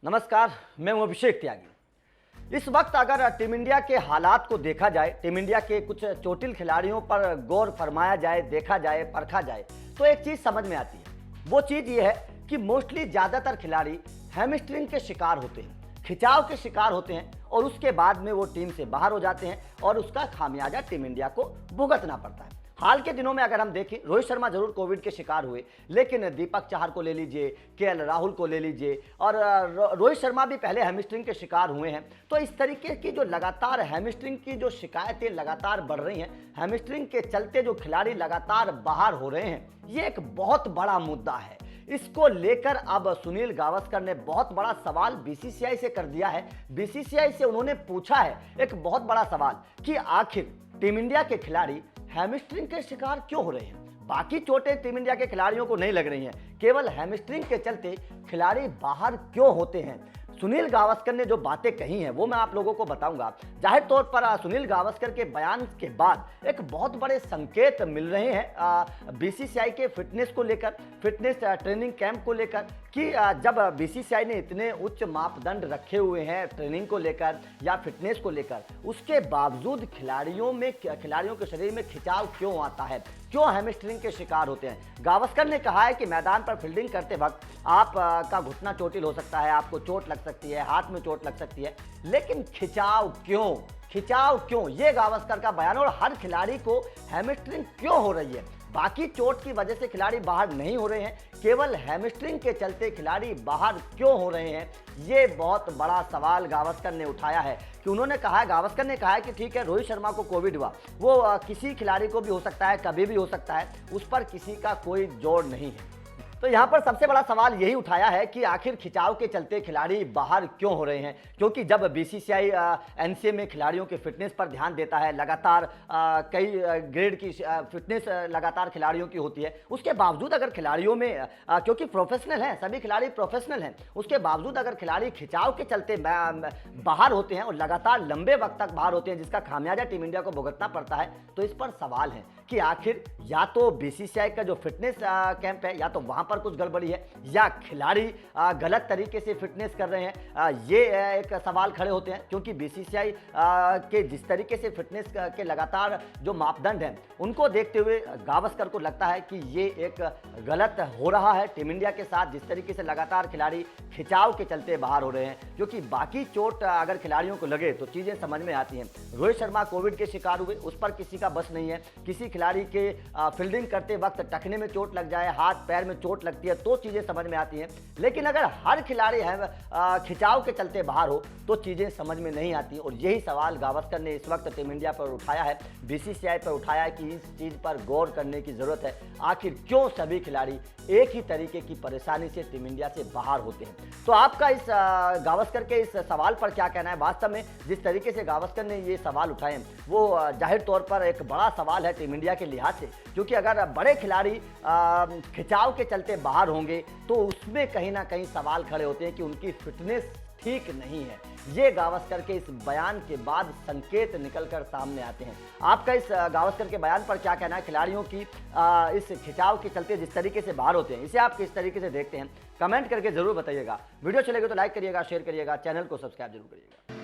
नमस्कार, मैं हूं अभिषेक त्यागी। इस वक्त अगर टीम इंडिया के हालात को देखा जाए, टीम इंडिया के कुछ चोटिल खिलाड़ियों पर गौर फरमाया जाए, देखा जाए, परखा जाए, तो एक चीज समझ में आती है। वो चीज ये है कि मोस्टली ज्यादातर खिलाड़ी हैमस्ट्रिंग के शिकार होते हैं, खिंचाव के शिकार होते हैं और उसके बाद में वो टीम से बाहर हो जाते हैं और उसका खामियाजा टीम इंडिया को भुगतना पड़ता है। हाल के दिनों में अगर हम देखें, रोहित शर्मा जरूर कोविड के शिकार हुए, लेकिन दीपक चाहर को ले लीजिए, केएल राहुल को ले लीजिए और रोहित शर्मा भी पहले हैमस्ट्रिंग के शिकार हुए हैं। तो इस तरीके की जो लगातार हैमस्ट्रिंग की जो शिकायतें लगातार बढ़ रही हैं, हैमस्ट्रिंग के चलते जो खिलाड़ी लगातार बाहर हो रहे हैं, ये एक बहुत बड़ा मुद्दा है। इसको लेकर अब सुनील गावस्कर ने बहुत बड़ा सवाल बीसीसीआई से कर दिया है। बीसीसीआई से उन्होंने पूछा है एक बहुत बड़ा सवाल कि आखिर टीम इंडिया के खिलाड़ी हैमस्ट्रिंग के शिकार क्यों हो रहे हैं। बाकी चोटें टीम इंडिया के खिलाड़ियों को नहीं लग रही हैं, केवल हैमस्ट्रिंग के चलते खिलाड़ी बाहर क्यों होते हैं। सुनील गावस्कर ने जो बातें कही हैं वो मैं आप लोगों को बताऊंगा। जाहिर तौर पर सुनील गावस्कर के बयान के बाद एक बहुत बड़े संकेत मिल रहे हैं बीसीसीआई के फिटनेस को लेकर, फिटनेस ट्रेनिंग कैंप को लेकर, कि जब बीसीसीआई ने इतने उच्च मापदंड रखे हुए हैं ट्रेनिंग को लेकर या फिटनेस को लेकर, उसके बावजूद खिलाड़ियों के शरीर में खिंचाव क्यों आता है, क्यों हैमस्ट्रिंग के शिकार होते हैं। गावस्कर ने कहा है कि मैदान पर फील्डिंग करते वक्त आप का घुटना चोटिल हो सकता है, आपको चोट लग सकती है, हाथ में चोट लग सकती है, लेकिन खिंचाव क्यों, ये गावस्कर का बयान। और हर खिलाड़ी को हैमस्ट्रिंग क्यों हो रही है। बाकी चोट की वजह से खिलाड़ी बाहर नहीं हो रहे हैं, केवल हैमस्ट्रिंग के चलते खिलाड़ी बाहर क्यों हो रहे हैं, ये बहुत बड़ा सवाल गावस्कर ने उठाया है। कि उन्होंने कहा है, गावस्कर ने कहा है कि ठीक है, रोहित शर्मा को कोविड हुआ, वो किसी खिलाड़ी को भी हो सकता है, कभी भी हो सकता है, उस पर किसी का कोई जोर नहीं है। तो यहाँ पर सबसे बड़ा सवाल यही उठाया है कि आखिर खिंचाव के चलते खिलाड़ी बाहर क्यों हो रहे हैं। क्योंकि जब बीसीसीआई एनसीए में खिलाड़ियों के फिटनेस पर ध्यान देता है, लगातार कई ग्रेड की फिटनेस लगातार खिलाड़ियों की होती है, उसके बावजूद अगर खिलाड़ियों में क्योंकि प्रोफेशनल हैं, सभी खिलाड़ी प्रोफेशनल हैं, उसके बावजूद अगर खिलाड़ी खिंचाव के चलते बाहर होते हैं और लगातार लंबे वक्त तक बाहर होते हैं, जिसका खामियाजा टीम इंडिया को भुगतना पड़ता है, तो इस पर सवाल है कि आखिर या तो बीसीसीआई का जो फिटनेस कैंप है, या तो वहां पर कुछ गड़बड़ी है, या खिलाड़ी गलत तरीके से फिटनेस कर रहे हैं। ये एक सवाल खड़े होते हैं, क्योंकि बीसीसीआई के जिस तरीके से फिटनेस के लगातार जो मापदंड हैं, उनको देखते हुए गावस्कर को लगता है कि ये एक गलत हो रहा है टीम इंडिया के साथ, जिस तरीके से लगातार खिलाड़ी खिंचाव के चलते बाहर हो रहे हैं। क्योंकि बाकी चोट अगर खिलाड़ियों को लगे तो चीजें समझ में आती हैं। रोहित शर्मा कोविड के शिकार हुए, उस पर किसी का बस नहीं है। किसी खिलाड़ी के फील्डिंग करते वक्त टखने में चोट लग जाए, हाथ पैर में चोट लगती है, तो चीजें समझ में आती हैं। लेकिन अगर हर खिलाड़ी खिंचाव के चलते बाहर हो तो चीजें समझ में नहीं आती। और यही सवाल गावस्कर ने इस वक्त टीम इंडिया पर उठाया है, बीसीसीआई पर उठाया है कि इस चीज पर गौर करने की जरूरत है। आखिर क्यों सभी खिलाड़ी एक ही तरीके की परेशानी से टीम इंडिया से बाहर होते हैं। तो आपका इस गावस्कर के इस सवाल पर क्या कहना है। वास्तव में जिस तरीके से गावस्कर ने ये सवाल उठाए वो जाहिर तौर पर एक बड़ा सवाल है टीम इंडिया के लिहाज से, क्योंकि अगर बड़े खिलाड़ी खिंचाव के चलते बाहर होंगे तो उसमें कहीं ना कहीं सवाल खड़े होते हैं कि उनकी फिटनेस ठीक नहीं है। ये गावस्कर के इस बयान के बाद संकेत निकलकर सामने आते हैं। आपका इस गावस्कर के बयान पर क्या कहना है। खिलाड़ियों की इस खिंचाव के चलते जिस तरीके से बाहर होते हैं, इसे आप किस तरीके से देखते हैं, कमेंट करके जरूर बताइएगा। वीडियो चलेगा तो लाइक करिएगा, शेयर करिएगा, चैनल को सब्सक्राइब जरूर करिएगा।